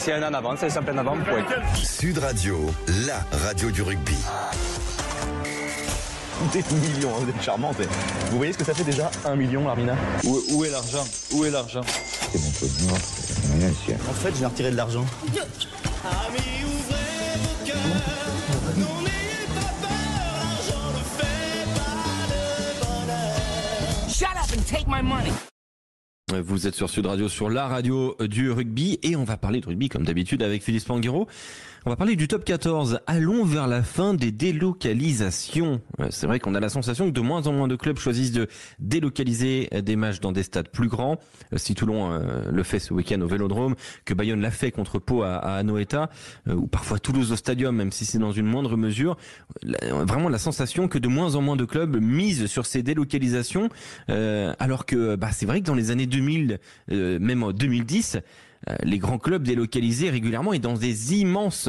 s'il y en a en avant, c'est ça plein avant, point. Sud Radio, la radio du rugby. Des millions, vous êtes charmante. Vous voyez ce que ça fait déjà 1 million, Armina? Où est l'argent? Où est l'argent? C'est mon truc, non, rien ici. En fait, j'ai retiré de l'argent. Amis, ouvrez vos cœurs, non n'ayez pas peur, l'argent ne fait pas le bonheur. Shut up and take my money. Vous êtes sur Sud Radio, sur la radio du rugby, et on va parler de rugby comme d'habitude avec Philippe Spanghero. On va parler du top 14. Allons vers la fin des délocalisations. C'est vrai qu'on a la sensation que de moins en moins de clubs choisissent de délocaliser des matchs dans des stades plus grands. Si Toulon le fait ce week-end au Vélodrome, que Bayonne l'a fait contre Pau à Anoeta, ou parfois Toulouse au Stadium, même si c'est dans une moindre mesure, vraiment la sensation que de moins en moins de clubs misent sur ces délocalisations, alors que c'est vrai que dans les années 2000, même en 2010, les grands clubs délocalisaient régulièrement et dans des immenses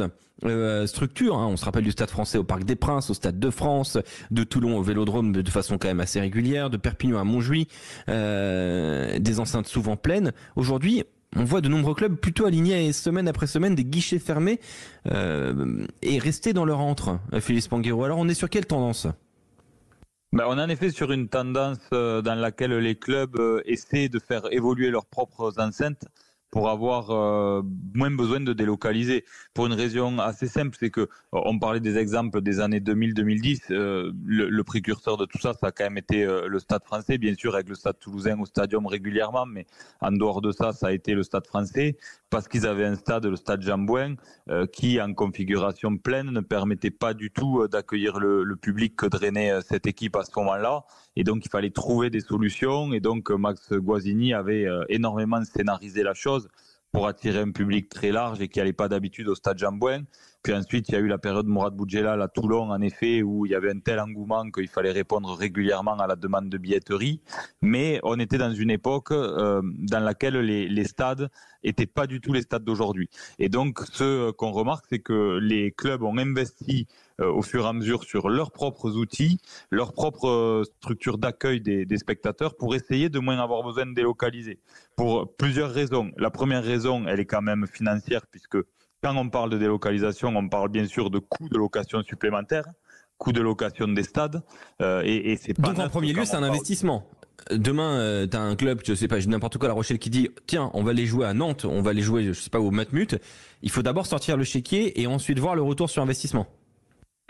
structures. On se rappelle du Stade Français au Parc des Princes, au Stade de France, de Toulon au Vélodrome de façon quand même assez régulière, de Perpignan à Montjuïc, des enceintes souvent pleines. Aujourd'hui, on voit de nombreux clubs plutôt alignés semaine après semaine des guichets fermés et rester dans leur antre. Philippe Spanghero, alors on est sur quelle tendance ? On est en effet sur une tendance dans laquelle les clubs essaient de faire évoluer leurs propres enceintes pour avoir moins besoin de délocaliser. Pour une raison assez simple, c'est que on parlait des exemples des années 2000-2010. Le précurseur de tout ça, ça a quand même été le Stade Français, bien sûr, avec le Stade Toulousain au Stadium régulièrement, mais en dehors de ça, ça a été le Stade Français, parce qu'ils avaient un stade, le Stade Jean-Bouin, qui, en configuration pleine, ne permettait pas du tout d'accueillir le public que drainait cette équipe à ce moment-là. Et donc, il fallait trouver des solutions. Et donc, Max Guazzini avait énormément scénarisé la chose pour attirer un public très large et qui n'allait pas d'habitude au Stade Jean-Bouin. Puis ensuite, il y a eu la période Mourad Boudjelal à Toulon, en effet, où il y avait un tel engouement qu'il fallait répondre régulièrement à la demande de billetterie. Mais on était dans une époque dans laquelle les stades étaient pas du tout les stades d'aujourd'hui. Et donc, ce qu'on remarque, c'est que les clubs ont investi au fur et à mesure sur leurs propres outils, leurs propres structures d'accueil des spectateurs pour essayer de moins avoir besoin de délocaliser. Pour plusieurs raisons. La première raison, elle est quand même financière, puisque quand on parle de délocalisation, on parle bien sûr de coûts de location supplémentaires, coûts de location des stades, et c'est pas. Donc en premier lieu, c'est un investissement. Demain, t'as un club, je sais pas, n'importe quoi, La Rochelle, qui dit tiens, on va aller jouer à Nantes, on va aller jouer, je sais pas, au Matmut. Il faut d'abord sortir le chéquier et ensuite voir le retour sur investissement.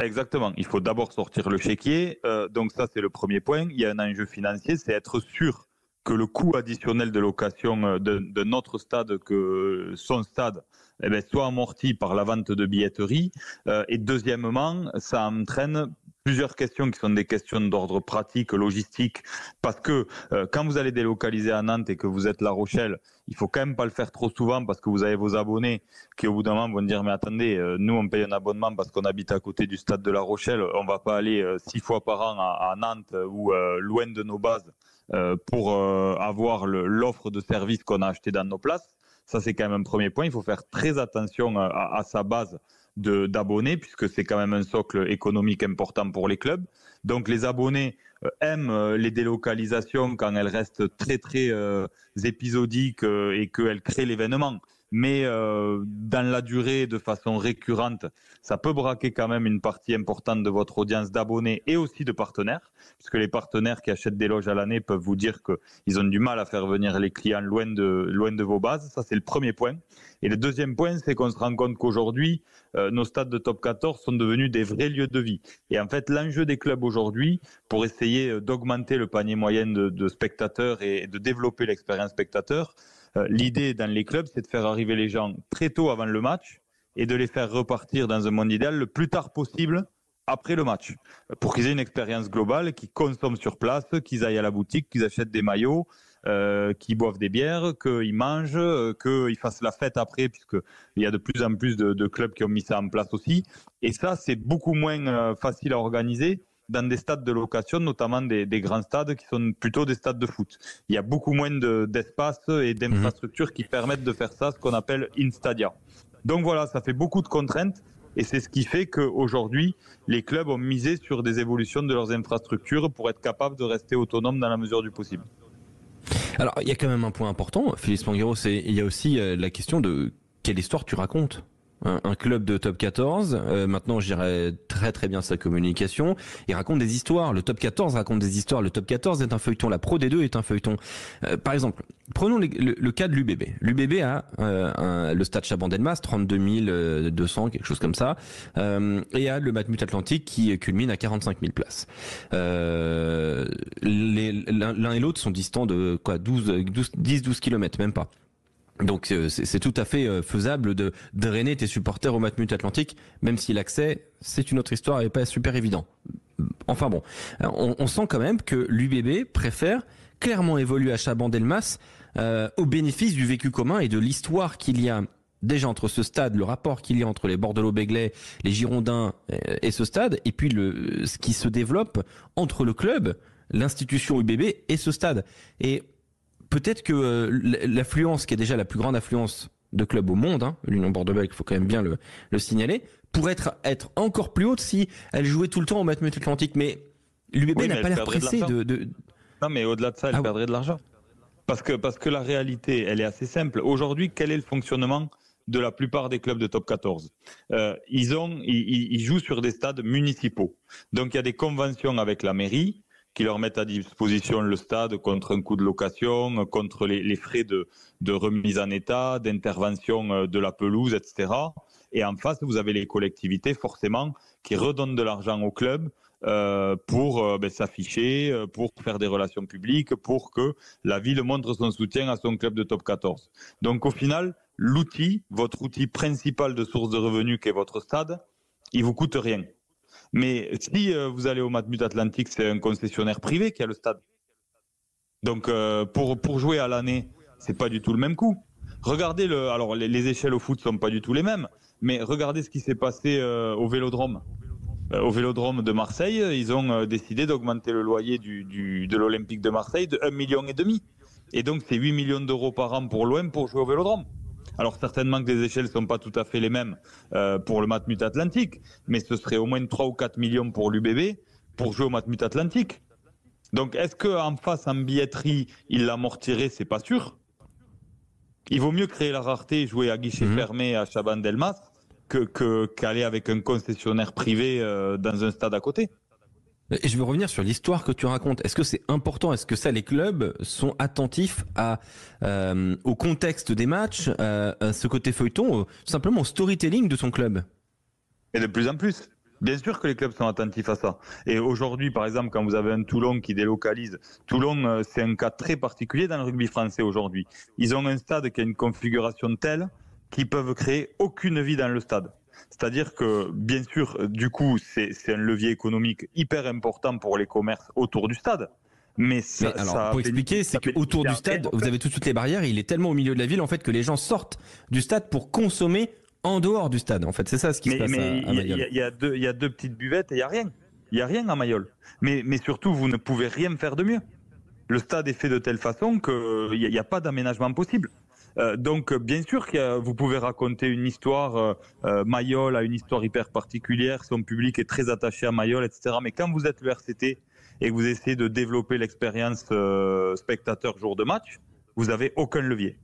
Exactement. Il faut d'abord sortir le chéquier. Donc ça, c'est le premier point. Il y a un enjeu financier, c'est être sûr que le coût additionnel de location de notre stade, que son stade, soit amorti par la vente de billetterie. Et deuxièmement, ça entraîne plusieurs questions qui sont des questions d'ordre pratique, logistique, parce que quand vous allez délocaliser à Nantes et que vous êtes La Rochelle, il faut quand même pas le faire trop souvent parce que vous avez vos abonnés qui au bout d'un moment vont dire mais attendez, nous on paye un abonnement parce qu'on habite à côté du stade de La Rochelle, on va pas aller 6 fois par an à Nantes ou loin de nos bases pour avoir l'offre de service qu'on a acheté dans nos places. Ça c'est quand même un premier point, il faut faire très attention à sa base d'abonnés, puisque c'est quand même un socle économique important pour les clubs. Donc les abonnés aiment les délocalisations quand elles restent très très épisodiques et qu'elles créent l'événement. Mais dans la durée, de façon récurrente, ça peut braquer quand même une partie importante de votre audience d'abonnés et aussi de partenaires, puisque les partenaires qui achètent des loges à l'année peuvent vous dire qu'ils ont du mal à faire venir les clients loin de vos bases. Ça, c'est le premier point. Et le deuxième point, c'est qu'on se rend compte qu'aujourd'hui, nos stades de top 14 sont devenus des vrais lieux de vie. Et en fait, l'enjeu des clubs aujourd'hui, pour essayer d'augmenter le panier moyen de spectateurs et de développer l'expérience spectateur, l'idée dans les clubs, c'est de faire arriver les gens très tôt avant le match et de les faire repartir dans un monde idéal le plus tard possible après le match, pour qu'ils aient une expérience globale, qu'ils consomment sur place, qu'ils aillent à la boutique, qu'ils achètent des maillots, qu'ils boivent des bières, qu'ils mangent, qu'ils fassent la fête après, puisqu'il y a de plus en plus de clubs qui ont mis ça en place aussi. Et ça, c'est beaucoup moins facile à organiser dans des stades de location, notamment des grands stades qui sont plutôt des stades de foot. Il y a beaucoup moins d'espace et d'infrastructures qui permettent de faire ça, ce qu'on appelle in-stadia. Donc voilà, ça fait beaucoup de contraintes et c'est ce qui fait qu'aujourd'hui, les clubs ont misé sur des évolutions de leurs infrastructures pour être capables de rester autonomes dans la mesure du possible. Alors, il y a quand même un point important, Philippe Spanghero, il y a aussi la question de quelle histoire tu racontes? Un club de top 14, maintenant je dirais très très bien sa communication, il raconte des histoires, le top 14 raconte des histoires, le top 14 est un feuilleton, la Pro D2 est un feuilleton. Par exemple, prenons le cas de l'UBB. L'UBB a le stade Chabandelmas, 32 200, quelque chose comme ça, et a le Matmut Atlantique qui culmine à 45 000 places. L'un et l'autre sont distants de quoi, 10-12 kilomètres, même pas. Donc c'est tout à fait faisable de drainer tes supporters au Matmut Atlantique, même si l'accès, c'est une autre histoire et pas super évident. Enfin bon, on sent quand même que l'UBB préfère clairement évoluer à Chabandelmas au bénéfice du vécu commun et de l'histoire qu'il y a déjà entre ce stade, le rapport qu'il y a entre les Bordelot-Béglais, les Girondins et ce stade, et puis ce qui se développe entre le club, l'institution UBB et ce stade. Et peut-être que l'affluence, qui est déjà la plus grande affluence de clubs au monde, hein, l'Union Bordeaux-Bègles, il faut quand même bien le signaler, pourrait être encore plus haute si elle jouait tout le temps au Matmut Atlantique. Mais l'UBB n'a pas l'air pressé de... Non, mais au-delà de ça, elle perdrait de l'argent. Parce que la réalité, elle est assez simple. Aujourd'hui, quel est le fonctionnement de la plupart des clubs de top 14 ? Ils jouent sur des stades municipaux. Donc, il y a des conventions avec la mairie qui leur mettent à disposition le stade contre un coût de location, contre les frais de remise en état, d'intervention de la pelouse, etc. Et en face, vous avez les collectivités, forcément, qui redonnent de l'argent au club pour s'afficher, pour faire des relations publiques, pour que la ville montre son soutien à son club de top 14. Donc au final, votre outil principal de source de revenus, qui est votre stade, il vous coûte rien. Mais si vous allez au Matmut Atlantique, c'est un concessionnaire privé qui a le stade. Donc pour jouer à l'année, c'est pas du tout le même coût. Regardez alors les échelles au foot sont pas du tout les mêmes, mais regardez ce qui s'est passé au Vélodrome. Au Vélodrome de Marseille, ils ont décidé d'augmenter le loyer de l'Olympique de Marseille de 1,5 million. Et donc c'est 8 millions d'euros par an pour l'OM pour jouer au Vélodrome. Alors certainement que les échelles ne sont pas tout à fait les mêmes pour le Matmut Atlantique, mais ce serait au moins 3 ou 4 millions pour l'UBB pour jouer au Matmut Atlantique. Donc est-ce qu'en face, en billetterie, il l'amortirait ? C'est pas sûr. Il vaut mieux créer la rareté et jouer à guichet fermé à Chabandelmas qu'aller avec un concessionnaire privé dans un stade à côté. Et je veux revenir sur l'histoire que tu racontes. Est-ce que c'est important? Est-ce que ça, les clubs sont attentifs au contexte des matchs, à ce côté feuilleton, tout simplement au storytelling de son club? Et de plus en plus. Bien sûr que les clubs sont attentifs à ça. Et aujourd'hui, par exemple, quand vous avez un Toulon qui délocalise, Toulon, c'est un cas très particulier dans le rugby français aujourd'hui. Ils ont un stade qui a une configuration telle qu'ils peuvent créer aucune vie dans le stade. C'est-à-dire que, bien sûr, du coup, c'est un levier économique hyper important pour les commerces autour du stade. Mais pour expliquer, c'est qu'autour du stade, vous avez tout de suite les barrières, et il est tellement au milieu de la ville, en fait, que les gens sortent du stade pour consommer en dehors du stade. En fait, c'est ça ce qui se passe à Mayol. Il y a deux petites buvettes et il n'y a rien. Il n'y a rien à Mayol. Mais surtout, vous ne pouvez rien faire de mieux. Le stade est fait de telle façon qu'il n'y a pas d'aménagement possible. Donc, bien sûr que vous pouvez raconter une histoire. Mayol a une histoire hyper particulière. Son public est très attaché à Mayol, etc. Mais quand vous êtes le RCT et que vous essayez de développer l'expérience spectateur jour de match, vous n'avez aucun levier.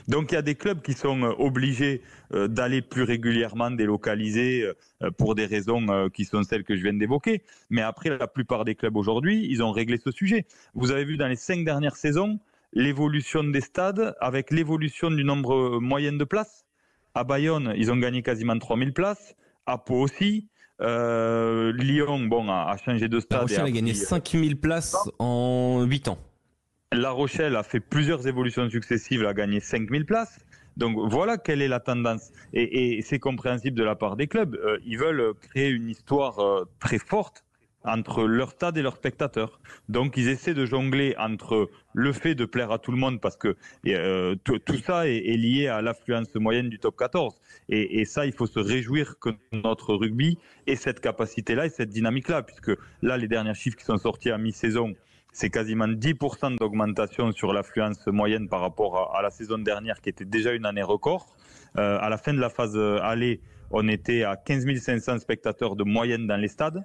Donc il y a des clubs qui sont obligés d'aller plus régulièrement délocaliser pour des raisons qui sont celles que je viens d'évoquer. Mais après, la plupart des clubs aujourd'hui, ils ont réglé ce sujet. Vous avez vu dans les 5 dernières saisons l'évolution des stades avec l'évolution du nombre moyen de places. À Bayonne, ils ont gagné quasiment 3000 places. À Pau aussi. Lyon a changé de stade. La Rochelle a gagné 5000 places en 8 ans. La Rochelle a fait plusieurs évolutions successives, a gagné 5000 places. Donc voilà quelle est la tendance. Et c'est compréhensible de la part des clubs. Ils veulent créer une histoire très forte entre leur stade et leurs spectateurs. Donc ils essaient de jongler entre le fait de plaire à tout le monde, parce que tout ça est lié à l'affluence moyenne du top 14. Et ça, il faut se réjouir que notre rugby ait cette capacité-là et cette dynamique-là, puisque là, les derniers chiffres qui sont sortis à mi-saison, c'est quasiment 10% d'augmentation sur l'affluence moyenne par rapport à la saison dernière, qui était déjà une année record. À la fin de la phase aller, on était à 15 500 spectateurs de moyenne dans les stades,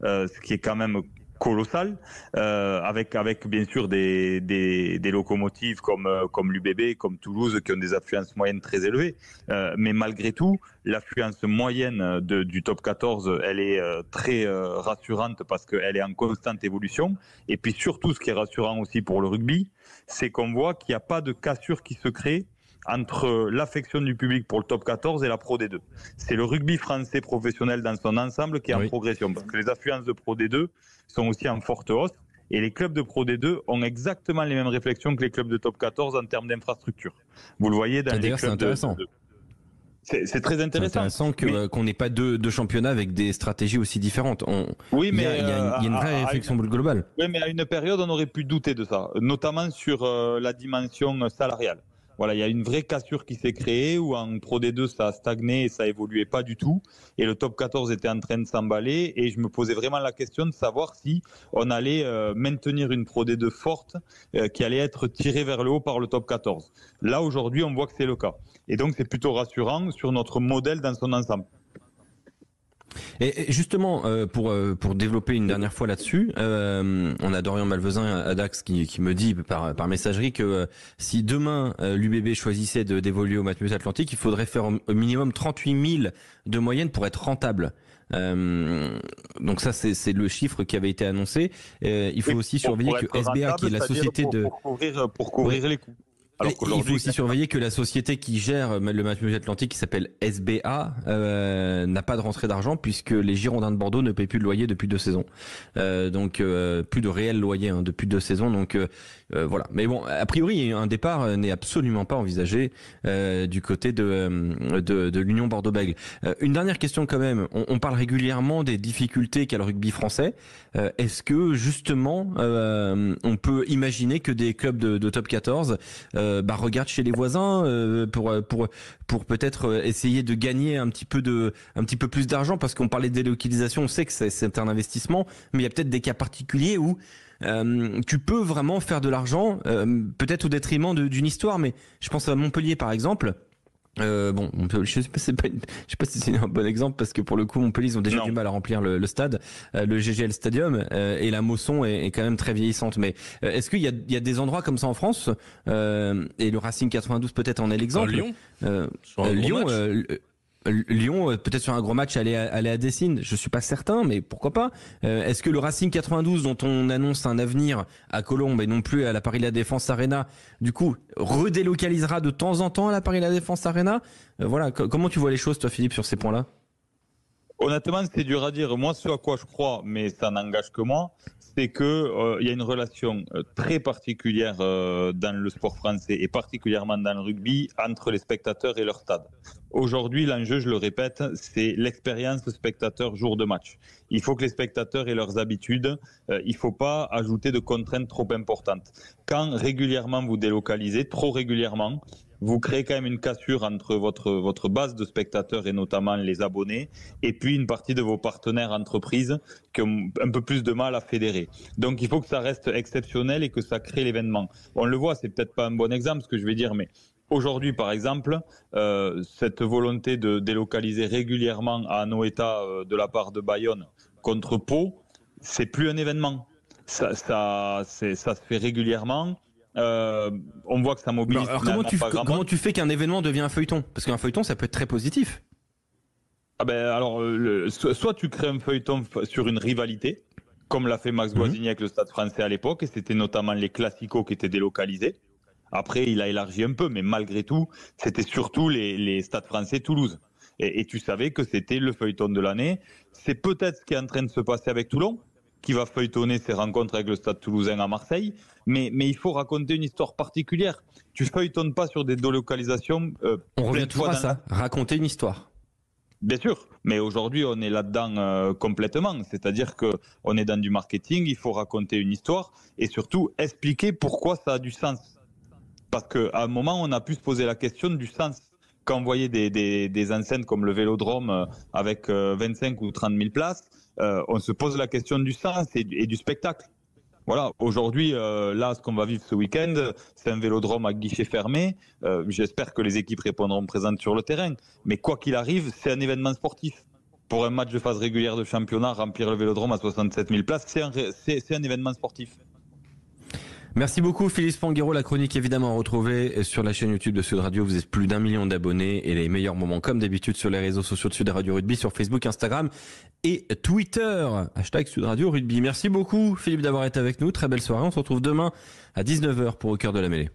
ce qui est quand même colossal, avec bien sûr des locomotives comme l'UBB, comme Toulouse, qui ont des affluences moyennes très élevées. Mais malgré tout, l'affluence moyenne du top 14, elle est très rassurante parce qu'elle est en constante évolution. Et puis surtout, ce qui est rassurant aussi pour le rugby, c'est qu'on voit qu'il n'y a pas de cassure qui se crée entre l'affection du public pour le top 14 et la Pro D2. C'est le rugby français professionnel dans son ensemble qui est en progression, parce que les affluences de Pro D2 sont aussi en forte hausse, et les clubs de Pro D2 ont exactement les mêmes réflexions que les clubs de top 14 en termes d'infrastructure. Vous le voyez dans les clubs c'est intéressant. C'est très intéressant. C'est intéressant qu'on n'ait pas deux championnats avec des stratégies aussi différentes. Oui, il y mais a une vraie réflexion globale. Oui, mais à une période, on aurait pu douter de ça, notamment sur la dimension salariale. Voilà, il y a une vraie cassure qui s'est créée où en Pro D2 ça a stagné et ça évoluait pas du tout, et le top 14 était en train de s'emballer, et je me posais vraiment la question de savoir si on allait maintenir une Pro D2 forte qui allait être tirée vers le haut par le top 14. Là aujourd'hui, on voit que c'est le cas, et donc c'est plutôt rassurant sur notre modèle dans son ensemble. Et justement, pour développer une dernière fois là-dessus, on a Dorian Malvezin à Dax qui me dit par messagerie que si demain l'UBB choisissait d'évoluer au Matmut Atlantique, il faudrait faire au minimum 38 000 de moyenne pour être rentable. Donc ça, c'est le chiffre qui avait été annoncé. Il faut aussi surveiller que SBA, qui est la société pour couvrir les coûts. Il faut aussi surveiller que la société qui gère le Matmut Atlantique, qui s'appelle SBA, n'a pas de rentrée d'argent puisque les Girondins de Bordeaux ne payent plus de loyer depuis 2 saisons. Donc plus de réel loyer depuis 2 saisons. Donc voilà. Mais bon, a priori, un départ n'est absolument pas envisagé du côté de l'Union Bordeaux-Bègles. Une dernière question quand même. On parle régulièrement des difficultés qu'a le rugby français. Est-ce que justement, on peut imaginer que des clubs de top 14 regarde chez les voisins pour peut-être essayer de gagner un petit peu plus d'argent, parce qu'on parlait de délocalisation, on sait que c'est un investissement, mais il y a peut-être des cas particuliers où tu peux vraiment faire de l'argent, peut-être au détriment d'une histoire, mais je pense à Montpellier par exemple. Je sais pas si c'est un bon exemple, parce que pour le coup Montpellier ils ont déjà du mal à remplir le stade, le GGL Stadium, et la Mosson est quand même très vieillissante. Mais est-ce qu'il y a des endroits comme ça en France, et le Racing 92 peut-être en est l'exemple. Lyon, peut-être sur un gros match aller à Dessines, je suis pas certain, mais pourquoi pas. Est-ce que le Racing 92, dont on annonce un avenir à Colombes et non plus à la Paris La Défense Arena, du coup redélocalisera de temps en temps à la Paris La Défense Arena? Voilà, comment tu vois les choses toi Philippe sur ces points-là? Honnêtement, c'est dur à dire. Moi, ce à quoi je crois, mais ça n'engage que moi, c'est que y a une relation très particulière dans le sport français, et particulièrement dans le rugby, entre les spectateurs et leur stade. Aujourd'hui, l'enjeu, je le répète, c'est l'expérience spectateur jour de match. Il faut que les spectateurs aient leurs habitudes. Il ne faut pas ajouter de contraintes trop importantes. Quand régulièrement vous délocalisez, trop régulièrement, vous créez quand même une cassure entre votre base de spectateurs, et notamment les abonnés, et puis une partie de vos partenaires entreprises qui ont un peu plus de mal à fédérer. Donc il faut que ça reste exceptionnel et que ça crée l'événement. On le voit, c'est peut-être pas un bon exemple ce que je vais dire, mais aujourd'hui par exemple, cette volonté de délocaliser régulièrement à Anoeta de la part de Bayonne contre Pau, c'est plus un événement. Ça se fait régulièrement. On voit que ça mobilise. Alors comment tu fais qu'un événement devient un feuilleton? Parce qu'un feuilleton, ça peut être très positif. Soit tu crées un feuilleton sur une rivalité, comme l'a fait Max Guazzini avec le Stade Français à l'époque, et c'était notamment les classicos qui étaient délocalisés. Après, il a élargi un peu, mais malgré tout, c'était surtout les Stades Français Toulouse. Et tu savais que c'était le feuilleton de l'année. C'est peut-être ce qui est en train de se passer avec Toulon, qui va feuilletonner ses rencontres avec le Stade Toulousain à Marseille, mais il faut raconter une histoire particulière. Tu feuilletonnes pas sur des délocalisations. On revient toujours à ça, raconter une histoire. Bien sûr, mais aujourd'hui on est là-dedans complètement, c'est-à-dire qu'on est dans du marketing, il faut raconter une histoire et surtout expliquer pourquoi ça a du sens. Parce qu'à un moment on a pu se poser la question du sens. Quand on voyait des enseignes comme le Vélodrome avec 25 ou 30 000 places, on se pose la question du sens et du spectacle. Voilà, aujourd'hui, là, ce qu'on va vivre ce week-end, c'est un Vélodrome à guichet fermé. J'espère que les équipes répondront présentes sur le terrain. Mais quoi qu'il arrive, c'est un événement sportif. pour un match de phase régulière de championnat, remplir le Vélodrome à 67 000 places, c'est un événement sportif. Merci beaucoup Philippe Spanghero, la chronique évidemment retrouvée sur la chaîne YouTube de Sud Radio. Vous êtes plus d'1 million d'abonnés et les meilleurs moments comme d'habitude sur les réseaux sociaux de Sud Radio Rugby, sur Facebook, Instagram et Twitter. #Sud Radio Rugby. Merci beaucoup Philippe d'avoir été avec nous. Très belle soirée. On se retrouve demain à 19h pour Au cœur de la mêlée.